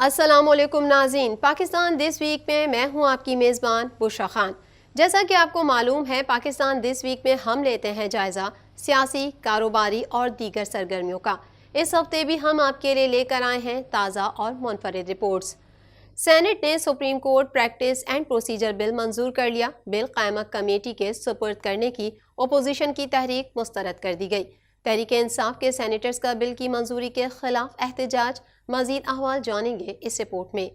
السلام علیکم ناظرین، پاکستان دس ویک میں ہوں آپ کی میزبان بشرا خان۔ جیسا کہ آپ کو معلوم ہے، پاکستان دس ویک میں ہم لیتے ہیں جائزہ سیاسی، کاروباری اور دیگر سرگرمیوں کا۔ اس ہفتے بھی ہم آپ کے لیے لے کر آئے ہیں تازہ اور منفرد رپورٹس۔ سینٹ نے Supreme Court practice and procedure bill منظور کر لیا۔ بل قائمہ کمیٹی کے سپرد کرنے کی اپوزیشن کی تحریک مسترد کر دی گئی۔ تحریک انصاف کے سینیٹرز کا بل کی منظوری کے خلاف احتجاج۔ مزید احوال جانیں گے اس رپورٹ میں۔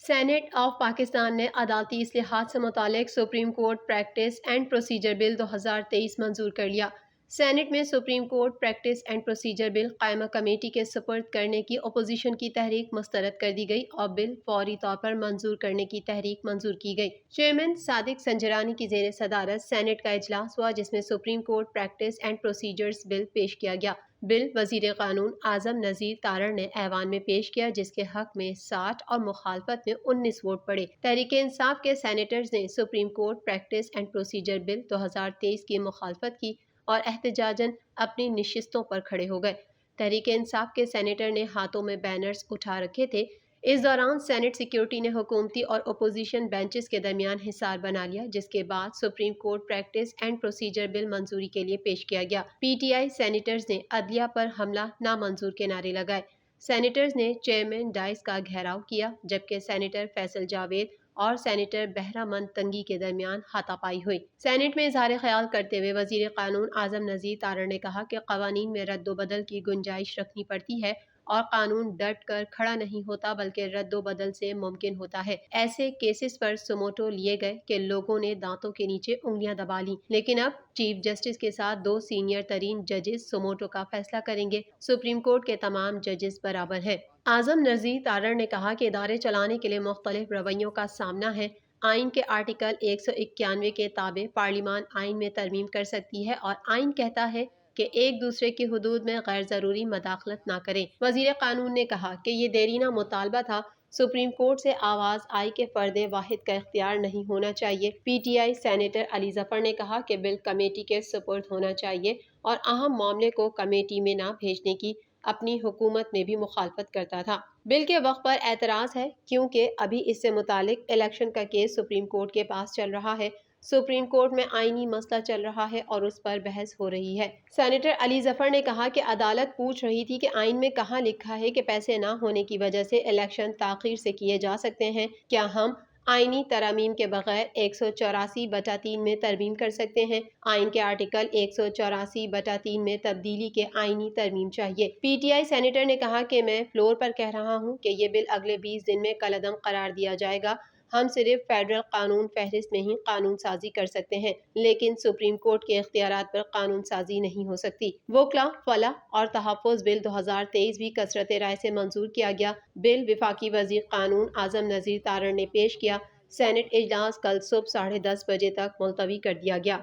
سینٹ آف پاکستان نے عدالتی اصلاحات سے متعلق Supreme Court practice and procedure bill 2023 منظور کر لیا۔ سینٹ میں Supreme Court practice and procedure bill قائمہ کمیٹی کے سپرد کرنے کی اپوزیشن کی تحریک مسترد کر دی گئی اور بل فوری طور پر منظور کرنے کی تحریک منظور کی گئی۔ چیئرمین صادق سنجرانی کی زیر صدارت سینٹ کا اجلاس ہوا، جس میں Supreme Court practice and procedures bill پیش کیا گیا۔ بل وزیر قانون اعظم نذیر تارڑ نے ایوان میں پیش کیا، جس کے حق میں 60 اور مخالفت میں 19 ووٹ پڑے۔ تحریک انصاف کے سینیٹرز نے Supreme Court practice and procedure bill 2023 کی مخالفت کی اور احتجاجاً اپنی نشستوں پر کھڑے ہو گئے۔ تحریک انصاف کے سینیٹر نے ہاتھوں میں بینرز اٹھا رکھے تھے۔ اس دوران سینٹ سیکیورٹی نے حکومتی اور اپوزیشن بینچز کے درمیان حصار بنا لیا، جس کے بعد Supreme Court practice and procedure bill منظوری کے لیے پیش کیا گیا۔ پی ٹی آئی سینیٹرز نے عدلیہ پر حملہ نامنظور کے نعرے لگائے۔ سینیٹرز نے چیئرمین ڈائس کا گھیراؤ کیا، جبکہ سینیٹر فیصل جاوید اور سینیٹر بہرامند تنگی کے درمیان ہاتھا پائی ہوئی۔ سینٹ میں اظہار خیال کرتے ہوئے وزیر قانون اعظم نذیر تارڑ نے کہا کہ قوانین میں رد و بدل کی گنجائش رکھنی پڑتی ہے اور قانون ڈٹ کر کھڑا نہیں ہوتا بلکہ رد و بدل سے ممکن ہوتا ہے۔ ایسے کیسز پر سموٹو لیے گئے کہ لوگوں نے دانتوں کے نیچے انگلیاں دبا لیں، لیکن اب چیف جسٹس کے ساتھ 2 سینئر ترین ججز سموٹو کا فیصلہ کریں گے۔ سپریم کورٹ کے تمام ججز برابر ہیں۔ اعظم نذیر تارڑ نے کہا کہ ادارے چلانے کے لیے مختلف رویوں کا سامنا ہے۔ آئین کے آرٹیکل 191 کے تابع پارلیمان آئین میں ترمیم کر سکتی ہے اور آئین کہتا ہے کہ ایک دوسرے کی حدود میں غیر ضروری مداخلت نہ کریں۔ وزیر قانون نے کہا کہ یہ دیرینہ مطالبہ تھا۔ سپریم کورٹ سے آواز آئی کہ فرد واحد کا اختیار نہیں ہونا چاہیے۔ P T I senator Ali Zafar نے کہا کہ بل کمیٹی کے سپرد ہونا چاہیے اور اہم معاملے کو کمیٹی میں نہ بھیجنے کی اپنی حکومت میں بھی مخالفت کرتا تھا۔ بل کے وقت پر اعتراض ہے کیونکہ ابھی اس سے متعلق الیکشن کا کیس سپریم کورٹ کے پاس چل رہا ہے۔ سپریم کورٹ میں آئینی مسئلہ چل رہا ہے اور اس پر بحث ہو رہی ہے۔ سینیٹر علی ظفر نے کہا کہ عدالت پوچھ رہی تھی کہ آئین میں کہاں لکھا ہے کہ پیسے نہ ہونے کی وجہ سے الیکشن تاخیر سے کیے جا سکتے ہیں؟ کیا ہم آئینی ترامیم کے بغیر 184/3 میں ترمیم کر سکتے ہیں؟ آئین کے آرٹیکل 184/3 میں تبدیلی کے آئینی ترمیم چاہیے۔ پی ٹی آئی سینیٹر نے کہا کہ میں فلور پر کہہ رہا ہوں کہ یہ بل اگلے 20 دن میں کالعدم قرار دیا جائے گا۔ ہم صرف فیڈرل قانون فہرست میں ہی قانون سازی کر سکتے ہیں، لیکن سپریم کورٹ کے اختیارات پر قانون سازی نہیں ہو سکتی۔ وکلا، فلاح اور تحفظ بل 2023 بھی کثرت رائے سے منظور کیا گیا۔ بل وفاقی وزیر قانون اعظم نذیر تارڑ نے پیش کیا۔ سینٹ اجلاس کل صبح 10:30 بجے تک ملتوی کر دیا گیا۔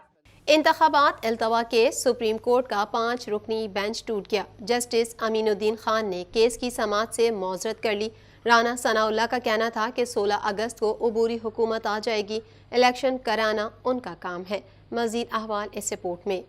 انتخابات التوا کیس، سپریم کورٹ کا 5 رکنی بینچ ٹوٹ گیا۔ جسٹس امین الدین خان نے کیس کی سماعت سے معذرت کر لی۔ رانا ثناء اللہ کا کہنا تھا کہ 16 اگست کو عبوری حکومت آ جائے گی، الیکشن کرانا ان کا کام ہے۔ مزید احوال اس رپورٹ میں۔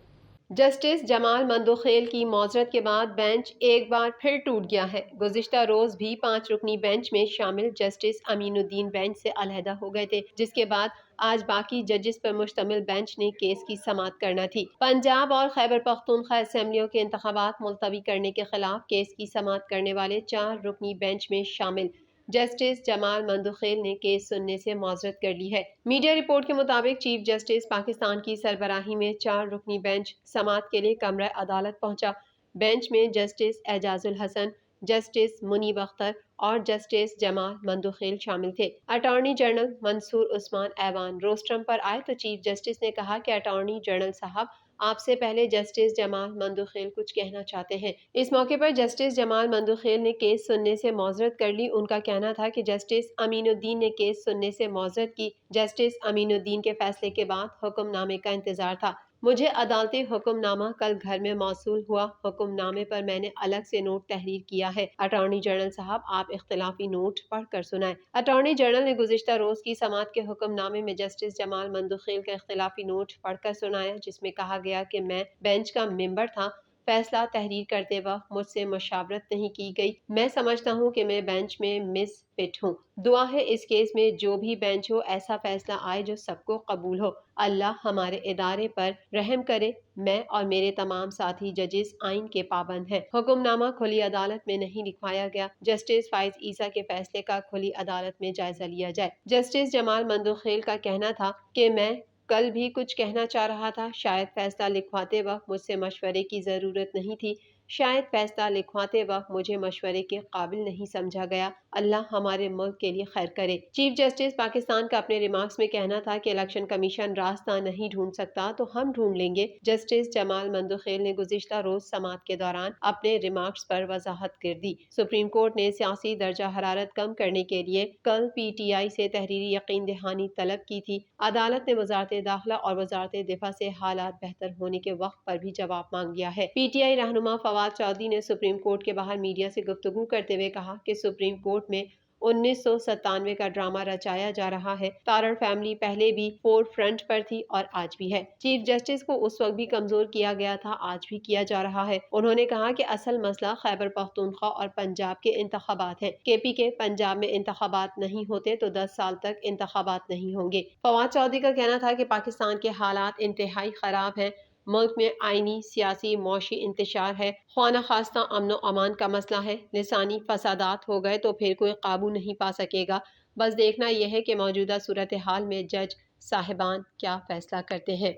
جسٹس جمال مندوخیل کی معذرت کے بعد بینچ ایک بار پھر ٹوٹ گیا ہے۔ گزشتہ روز بھی 5 رکنی بینچ میں شامل جسٹس امین الدین بینچ سے علیحدہ ہو گئے تھے، جس کے بعد آج باقی ججز پر مشتمل بینچ نے کیس کی سماعت کرنا تھی۔ پنجاب اور خیبر پختونخوا اسمبلیوں کے انتخابات ملتوی کرنے کے خلاف کیس کی سماعت کرنے والے 4 رکنی بینچ میں شامل جسٹس جمال مندوخیل نے کیس سننے سے معذرت کر لی ہے۔ میڈیا رپورٹ کے مطابق چیف جسٹس پاکستان کی سربراہی میں 4 رکنی بینچ سماعت کے لیے کمرہ عدالت پہنچا۔ بینچ میں جسٹس اعجاز الحسن، جسٹس منیب اختر اور جسٹس جمال مندوخیل شامل تھے۔ اٹارنی جنرل منصور عثمان ایوان روسٹرم پر آئے تو چیف جسٹس نے کہا کہ اٹارنی جنرل صاحب، آپ سے پہلے جسٹس جمال مندوخیل کچھ کہنا چاہتے ہیں۔ اس موقع پر جسٹس جمال مندوخیل نے کیس سننے سے معذرت کر لی۔ ان کا کہنا تھا کہ جسٹس امین الدین نے کیس سننے سے معذرت کی۔ جسٹس امین الدین کے فیصلے کے بعد حکم نامے کا انتظار تھا۔ مجھے عدالتی حکم نامہ کل گھر میں موصول ہوا۔ حکم نامے پر میں نے الگ سے نوٹ تحریر کیا ہے۔ اٹارنی جنرل صاحب، آپ اختلافی نوٹ پڑھ کر سنائیں۔ اٹارنی جنرل نے گزشتہ روز کی سماعت کے حکم نامے میں جسٹس جمال مندوخیل کا اختلافی نوٹ پڑھ کر سنایا، جس میں کہا گیا کہ میں بینچ کا ممبر تھا۔ فیصلہ تحریر کرتے وقت مجھ سے مشاورت نہیں کی گئی۔ میں سمجھتا ہوں کہ میں بینچ میں مس فٹ ہوں۔ دعا ہے اس کیس میں جو بھی بینچ ہو ایسا فیصلہ آئے جو سب کو قبول ہو۔ اللہ ہمارے ادارے پر رحم کرے۔ میں اور میرے تمام ساتھی ججز آئین کے پابند ہیں۔ حکم نامہ کھلی عدالت میں نہیں لکھوایا گیا۔ جسٹس فائز عیسیٰ کے فیصلے کا کھلی عدالت میں جائزہ لیا جائے۔ جسٹس جمال مندوخیل کا کہنا تھا کہ میں کل بھی کچھ کہنا چاہ رہا تھا، شاید فیصلہ لکھواتے وقت مجھ سے مشورے کی ضرورت نہیں تھی، شاید فیصلہ لکھواتے وقت مجھے مشورے کے قابل نہیں سمجھا گیا۔ اللہ ہمارے ملک کے لیے خیر کرے۔ چیف جسٹس پاکستان کا اپنے ریمارکس میں کہنا تھا کہ الیکشن کمیشن راستہ نہیں ڈھونڈ سکتا تو ہم ڈھونڈ لیں گے۔ جسٹس جمال مندوخیل نے گزشتہ روز سماعت کے دوران اپنے ریمارکس پر وضاحت کر دی۔ سپریم کورٹ نے سیاسی درجہ حرارت کم کرنے کے لیے کل پی ٹی آئی سے تحریری یقین دہانی طلب کی تھی۔ عدالت نے وزارت داخلہ اور وزارت دفاع سے حالات بہتر ہونے کے وقت پر بھی جواب مانگ لیا ہے۔ پی ٹی آئی رہنما فواد چودھری نے سپریم کورٹ کے باہر میڈیا سے گفتگو کرتے ہوئے کہا کہ سپریم کورٹ میں 1997 کا ڈرامہ رچایا جا رہا ہے۔ تارڑ فیملی پہلے بھی فور فرنٹ پر تھی اور آج بھی ہے۔ چیف جسٹس کو اس وقت بھی کمزور کیا گیا تھا، آج بھی کیا جا رہا ہے۔ انہوں نے کہا کہ اصل مسئلہ خیبر پختونخوا اور پنجاب کے انتخابات ہیں۔ کے پی کے پنجاب میں انتخابات نہیں ہوتے تو 10 سال تک انتخابات نہیں ہوں گے۔ فواد چودھری کا کہنا تھا کہ پاکستان کے حالات انتہائی خراب ہیں۔ ملک میں آئینی، سیاسی، معاشی انتشار ہے، خواہ نخواستہ امن و امان کا مسئلہ ہے۔ لسانی فسادات ہو گئے تو پھر کوئی قابو نہیں پا سکے گا۔ بس دیکھنا یہ ہے کہ موجودہ صورتحال میں جج صاحبان کیا فیصلہ کرتے ہیں۔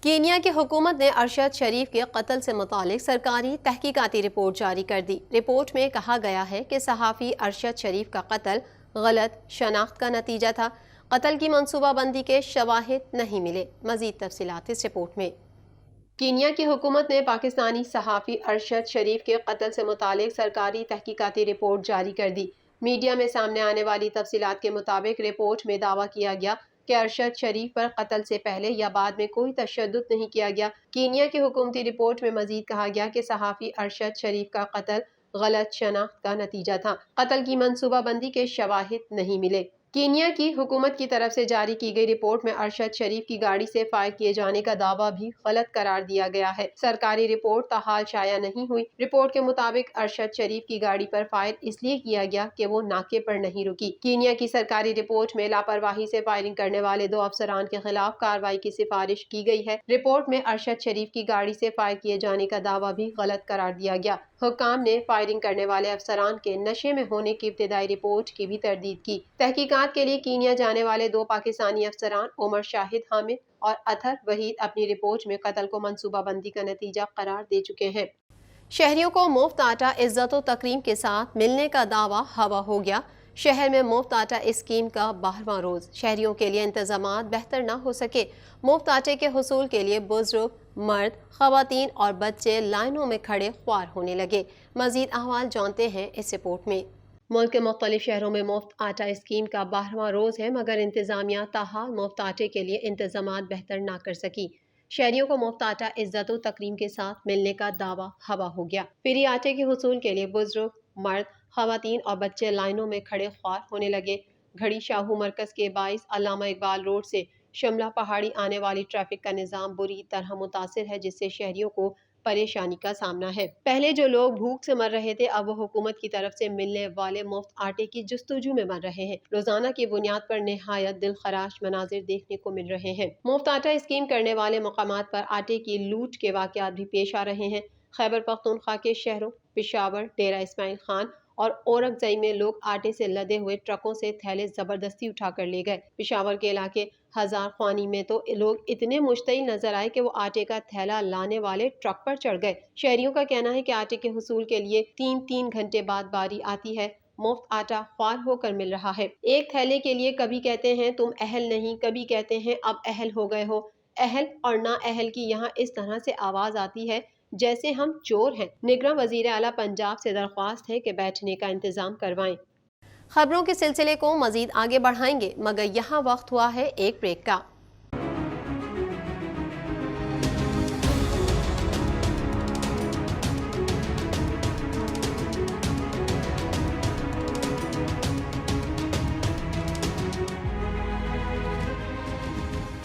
کینیا کی حکومت نے ارشد شریف کے قتل سے متعلق سرکاری تحقیقاتی رپورٹ جاری کر دی۔ رپورٹ میں کہا گیا ہے کہ صحافی ارشد شریف کا قتل غلط شناخت کا نتیجہ تھا۔ قتل کی منصوبہ بندی کے شواہد نہیں ملے۔ مزید تفصیلات اس رپورٹ میں۔ کینیا کی حکومت نے پاکستانی صحافی ارشد شریف کے قتل سے متعلق سرکاری تحقیقاتی رپورٹ جاری کر دی۔ میڈیا میں سامنے آنے والی تفصیلات کے مطابق رپورٹ میں دعویٰ کیا گیا کہ ارشد شریف پر قتل سے پہلے یا بعد میں کوئی تشدد نہیں کیا گیا۔ کینیا کی حکومتی رپورٹ میں مزید کہا گیا کہ صحافی ارشد شریف کا قتل غلط شناخت کا نتیجہ تھا۔ قتل کی منصوبہ بندی کے شواہد نہیں ملے۔ کینیا کی حکومت کی طرف سے جاری کی گئی رپورٹ میں ارشد شریف کی گاڑی سے فائر کیے جانے کا دعویٰ بھی غلط قرار دیا گیا ہے۔ سرکاری رپورٹ تاحال شائع نہیں ہوئی۔ رپورٹ کے مطابق ارشد شریف کی گاڑی پر فائر اس لیے کیا گیا کہ وہ ناکے پر نہیں رکی۔ کینیا کی سرکاری رپورٹ میں لاپرواہی سے فائرنگ کرنے والے 2 افسران کے خلاف کارروائی کی سفارش کی گئی ہے۔ رپورٹ میں ارشد شریف کی گاڑی سے فائر کیے جانے کا دعویٰ بھی غلط قرار دیا گیا۔ حکام نے فائرنگ کرنے والے افسران کے نشے میں ہونے کی ابتدائی رپورٹ کی بھی تردید کی۔ تحقیقات کے لیے کینیا جانے والے 2 پاکستانی افسران عمر شاہد حامد اور اطہر وحید اپنی رپورٹ میں قتل کو منصوبہ بندی کا نتیجہ قرار دے چکے ہیں۔ شہریوں کو مفت آٹا عزت و تکریم کے ساتھ ملنے کا دعویٰ ہوا ہو گیا۔ شہر میں مفت آٹا اسکیم کا 12واں روز، شہریوں کے لیے انتظامات بہتر نہ ہو سکے۔ مفت آٹے کے حصول کے لیے بزرگ، مرد، خواتین اور بچے لائنوں میں کھڑے خوار ہونے لگے۔ مزید احوال جانتے ہیں اس رپورٹ میں۔ ملک کے مختلف شہروں میں مفت آٹا اسکیم کا 12واں روز ہے، مگر انتظامیہ تاحال مفت آٹے کے لیے انتظامات بہتر نہ کر سکی۔ شہریوں کو مفت آٹا عزت و تکریم کے ساتھ ملنے کا دعویٰ ہوا ہو گیا۔ فری آٹے کے حصول کے لیے بزرگ، مرد، خواتین اور بچے لائنوں میں کھڑے خوار ہونے لگے۔ گھڑی شاہو مرکز کے باعث علامہ اقبال روڈ سے شملہ پہاڑی آنے والی ٹریفک کا نظام بری طرح متاثر ہے، جس سے شہریوں کو پریشانی کا سامنا ہے۔ پہلے جو لوگ بھوک سے مر رہے تھے اب وہ حکومت کی طرف سے ملنے والے مفت آٹے کی جستجو میں مر رہے ہیں۔ روزانہ کی بنیاد پر نہایت دلخراش مناظر دیکھنے کو مل رہے ہیں۔ مفت آٹا اسکیم کرنے والے مقامات پر آٹے کی لوٹ کے واقعات بھی پیش آ رہے ہیں۔ خیبر پختونخوا کے شہروں پشاور، ڈیرہ اسماعیل خان اور اورکزئی میں لوگ آٹے سے لدے ہوئے ٹرکوں سے تھیلے زبردستی اٹھا کر لے گئے۔ پشاور کے علاقے ہزار خوانی میں تو لوگ اتنے مشتعل نظر آئے کہ وہ آٹے کا تھیلا لانے والے ٹرک پر چڑھ گئے۔ شہریوں کا کہنا ہے کہ آٹے کے حصول کے لیے 3 گھنٹے بعد باری آتی ہے۔ مفت آٹا خوار ہو کر مل رہا ہے۔ ایک تھیلے کے لیے کبھی کہتے ہیں تم اہل نہیں، کبھی کہتے ہیں اب اہل ہو گئے ہو۔ اہل اور نا اہل کی یہاں اس طرح سے آواز آتی ہے جیسے ہم چور ہیں۔ نگراں وزیر اعلیٰ پنجاب سے درخواست ہے کہ بیٹھنے کا انتظام کروائیں۔ خبروں کے سلسلے کو مزید آگے بڑھائیں گے، مگر یہاں وقت ہوا ہے ایک بریک کا۔